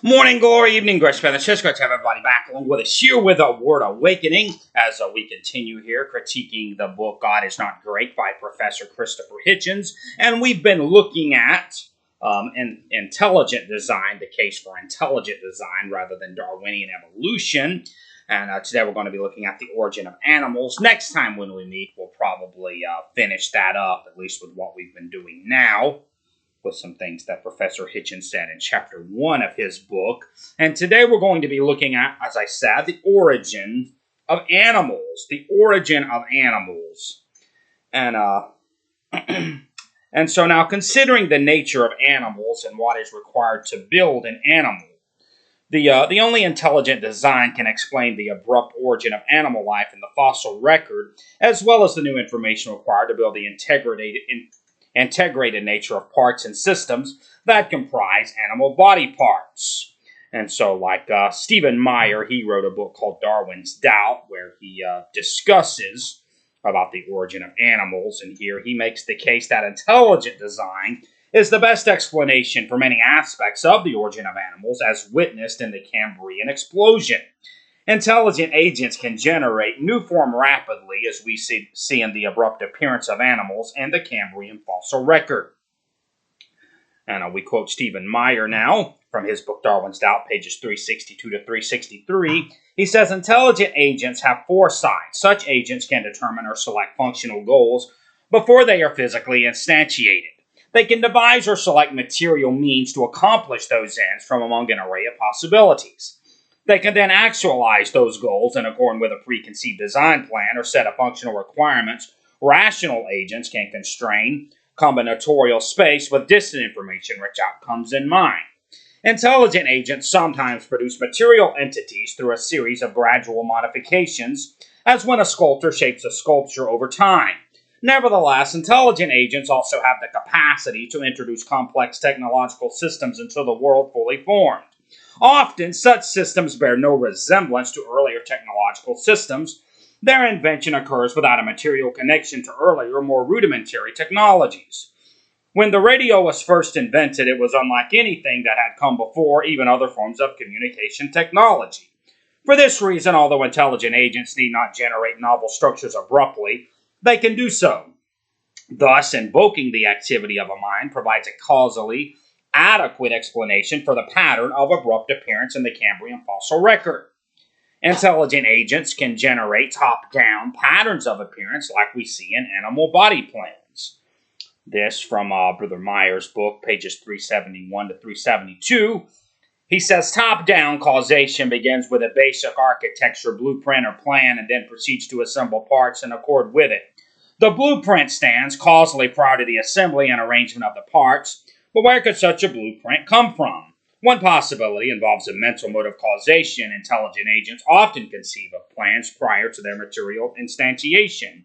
Morning glory, evening grace, brother. It's just great to have everybody back along with us here with a word awakening as we continue here critiquing the book God Is Not Great by Professor Christopher Hitchens. And we've been looking at intelligent design, the case for intelligent design rather than Darwinian evolution. And today we're going to be looking at the origin of animals. Next time when we meet, we'll probably finish that up, at least with what we've been doing now, with some things that Professor Hitchens said in Chapter 1 of his book. And today we're going to be looking at, as I said, the origin of animals. The origin of animals. And and so now, considering the nature of animals and what is required to build an animal, the only intelligent design can explain the abrupt origin of animal life in the fossil record, as well as the new information required to build the integrated nature of parts and systems that comprise animal body parts. And so, like Stephen Meyer, he wrote a book called Darwin's Doubt, where he discusses about the origin of animals, and here he makes the case that intelligent design is the best explanation for many aspects of the origin of animals, as witnessed in the Cambrian explosion. Intelligent agents can generate new form rapidly, as we see in the abrupt appearance of animals and the Cambrian fossil record. And we quote Stephen Meyer now from his book Darwin's Doubt, pages 362 to 363. He says, intelligent agents have foresight. Such agents can determine or select functional goals before they are physically instantiated. They can devise or select material means to accomplish those ends from among an array of possibilities. They can then actualize those goals in accordance with a preconceived design plan or set of functional requirements. Rational agents can constrain combinatorial space with distant information-rich outcomes in mind. Intelligent agents sometimes produce material entities through a series of gradual modifications, as when a sculptor shapes a sculpture over time. Nevertheless, intelligent agents also have the capacity to introduce complex technological systems into the world fully formed. Often, such systems bear no resemblance to earlier technological systems. Their invention occurs without a material connection to earlier, more rudimentary technologies. When the radio was first invented, it was unlike anything that had come before, even other forms of communication technology. For this reason, although intelligent agents need not generate novel structures abruptly, they can do so. Thus, invoking the activity of a mind provides a causally adequate explanation for the pattern of abrupt appearance in the Cambrian fossil record. Intelligent agents can generate top-down patterns of appearance like we see in animal body plans. This from Brother Meyer's book, pages 371 to 372. He says top-down causation begins with a basic architecture, blueprint, or plan, and then proceeds to assemble parts in accord with it. The blueprint stands causally prior to the assembly and arrangement of the parts. But where could such a blueprint come from? One possibility involves a mental mode of causation. Intelligent agents often conceive of plans prior to their material instantiation.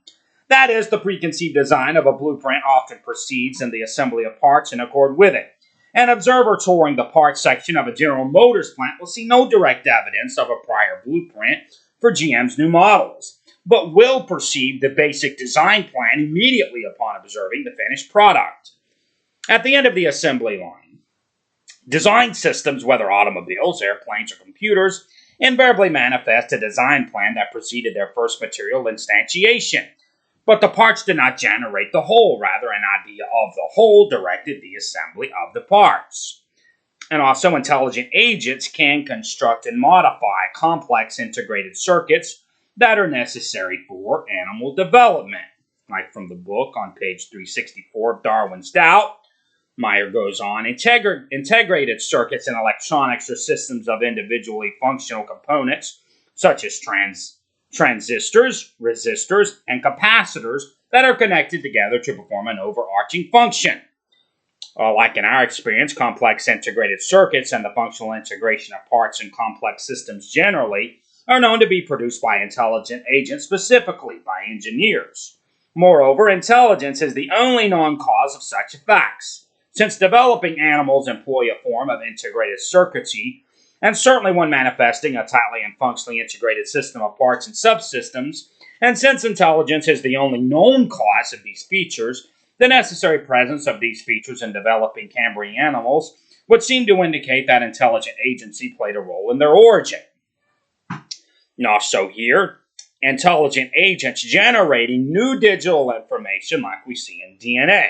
That is, the preconceived design of a blueprint often proceeds in the assembly of parts in accord with it. An observer touring the parts section of a General Motors plant will see no direct evidence of a prior blueprint for GM's new models, but will perceive the basic design plan immediately upon observing the finished product. At the end of the assembly line, design systems, whether automobiles, airplanes, or computers, invariably manifest a design plan that preceded their first material instantiation. But the parts did not generate the whole. Rather, an idea of the whole directed the assembly of the parts. And also, intelligent agents can construct and modify complex integrated circuits that are necessary for animal development. Like from the book on page 364 of Darwin's Doubt, Meyer goes on, integrated circuits and electronics are systems of individually functional components, such as transistors, resistors, and capacitors that are connected together to perform an overarching function. Like in our experience, complex integrated circuits and the functional integration of parts in complex systems generally are known to be produced by intelligent agents, specifically by engineers. Moreover, intelligence is the only known cause of such effects. Since developing animals employ a form of integrated circuitry, and certainly one manifesting a tightly and functionally integrated system of parts and subsystems, and since intelligence is the only known cause of these features, the necessary presence of these features in developing Cambrian animals would seem to indicate that intelligent agency played a role in their origin. And also here, intelligent agents generating new digital information like we see in DNA.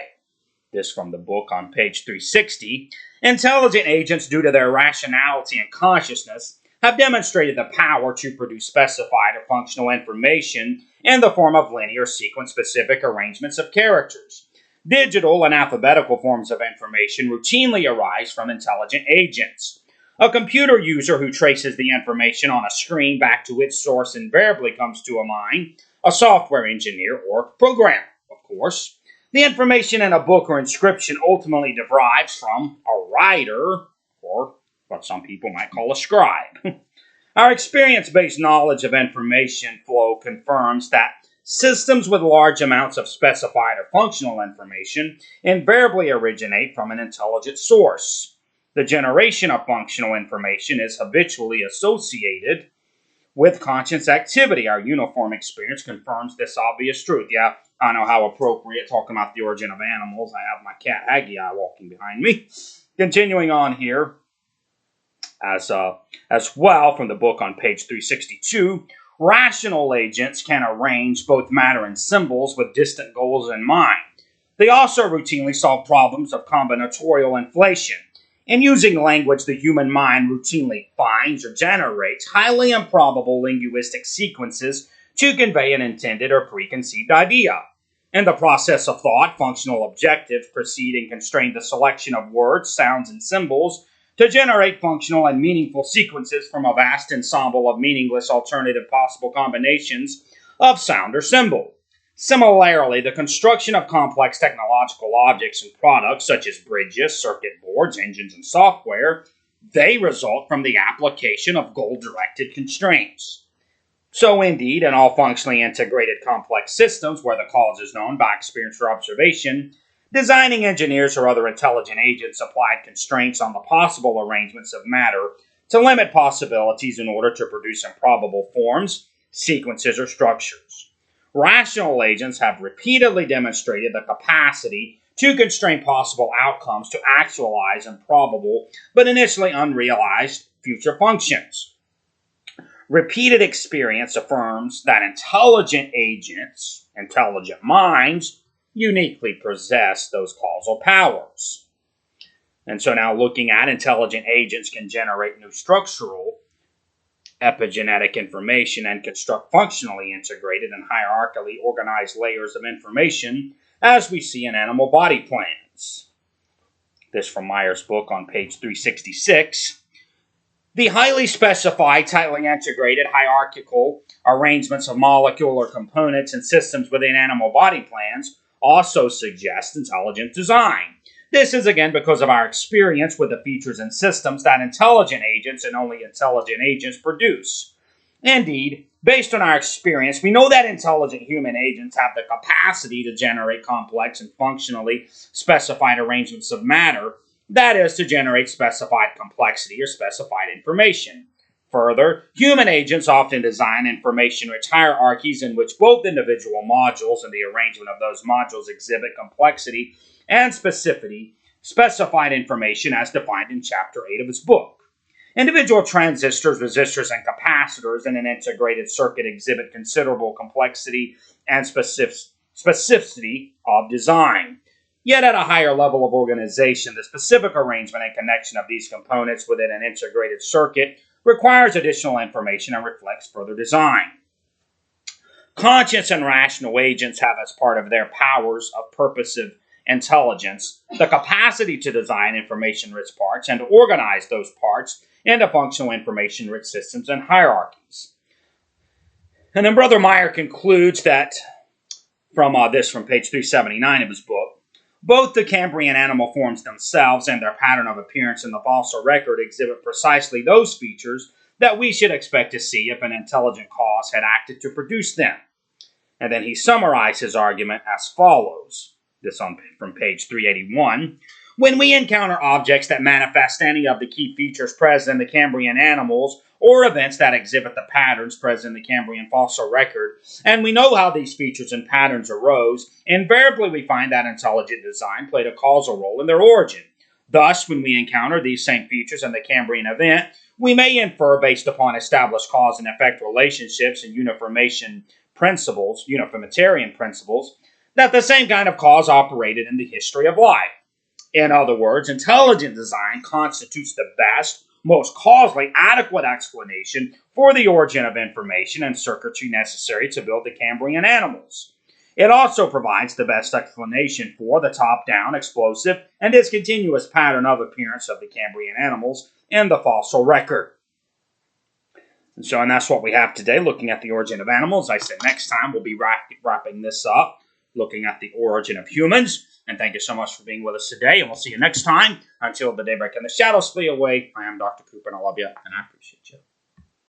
This from the book on page 360. Intelligent agents, due to their rationality and consciousness, have demonstrated the power to produce specified or functional information in the form of linear sequence-specific arrangements of characters. Digital and alphabetical forms of information routinely arise from intelligent agents. A computer user who traces the information on a screen back to its source invariably comes to mind a software engineer or programmer, of course. The information in a book or inscription ultimately derives from a writer, or what some people might call a scribe. Our experience-based knowledge of information flow confirms that systems with large amounts of specified or functional information invariably originate from an intelligent source. The generation of functional information is habitually associated with conscious activity. Our uniform experience confirms this obvious truth. Yeah, I know how appropriate talking about the origin of animals. I have my cat Haggai walking behind me. Continuing on here, as well from the book on page 362, rational agents can arrange both matter and symbols with distant goals in mind. They also routinely solve problems of combinatorial inflation. In using language, the human mind routinely finds or generates highly improbable linguistic sequences to convey an intended or preconceived idea. In the process of thought, functional objectives precede and constrain the selection of words, sounds, and symbols to generate functional and meaningful sequences from a vast ensemble of meaningless alternative possible combinations of sound or symbol. Similarly, the construction of complex technological objects and products such as bridges, circuit boards, engines, and software, they result from the application of goal-directed constraints. So indeed, in all functionally integrated complex systems where the cause is known by experience or observation, designing engineers or other intelligent agents applied constraints on the possible arrangements of matter to limit possibilities in order to produce improbable forms, sequences, or structures. Rational agents have repeatedly demonstrated the capacity to constrain possible outcomes to actualize improbable but initially unrealized future functions. Repeated experience affirms that intelligent agents, intelligent minds, uniquely possess those causal powers. And so now looking at intelligent agents can generate new structural epigenetic information and construct functionally integrated and hierarchically organized layers of information as we see in animal body plans. This from Meyer's book on page 366. The highly specified, tightly integrated, hierarchical arrangements of molecular components and systems within animal body plans also suggest intelligent design. This is again because of our experience with the features and systems that intelligent agents and only intelligent agents produce. Indeed, based on our experience, we know that intelligent human agents have the capacity to generate complex and functionally specified arrangements of matter, that is, to generate specified complexity or specified information. Further, human agents often design information-rich hierarchies in which both individual modules and the arrangement of those modules exhibit complexity and specified information as defined in Chapter 8 of his book. Individual transistors, resistors, and capacitors in an integrated circuit exhibit considerable complexity and specificity of design. Yet at a higher level of organization, the specific arrangement and connection of these components within an integrated circuit requires additional information and reflects further design. Conscious and rational agents have as part of their powers of purposive intelligence the capacity to design information-rich parts and to organize those parts into functional information-rich systems and hierarchies. And then Brother Meyer concludes that from page 379 of his book, both the Cambrian animal forms themselves and their pattern of appearance in the fossil record exhibit precisely those features that we should expect to see if an intelligent cause had acted to produce them. And then he summarized his argument as follows. This from page 381. When we encounter objects that manifest any of the key features present in the Cambrian animals, or events that exhibit the patterns present in the Cambrian fossil record, and we know how these features and patterns arose, invariably we find that intelligent design played a causal role in their origin. Thus, when we encounter these same features in the Cambrian event, we may infer, based upon established cause and effect relationships and uniformitarian principles, that the same kind of cause operated in the history of life. In other words, intelligent design constitutes the best, most causally adequate explanation for the origin of information and circuitry necessary to build the Cambrian animals. It also provides the best explanation for the top-down, explosive, and discontinuous pattern of appearance of the Cambrian animals in the fossil record. And that's what we have today, looking at the origin of animals. I said next time we'll be wrapping this up, looking at the origin of humans. And thank you so much for being with us today, and we'll see you next time. Until the daybreak and the shadows flee away, I am Dr. Cooper, and I love you, and I appreciate you.